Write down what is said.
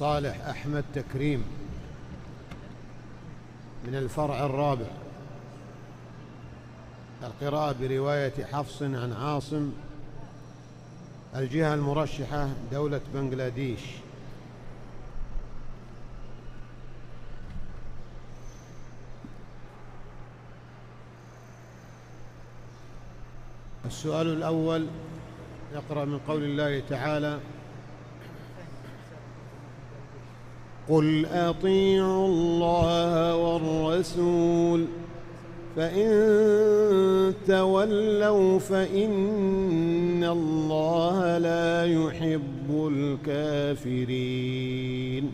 صالح أحمد تكريم من الفرع الرابع. القراءة برواية حفص عن عاصم. الجهة المرشحة دولة بنغلاديش. السؤال الأول يقرأ من قول الله تعالى: قل أطيعوا الله والرسول فإن تولوا فإن الله لا يحب الكافرين.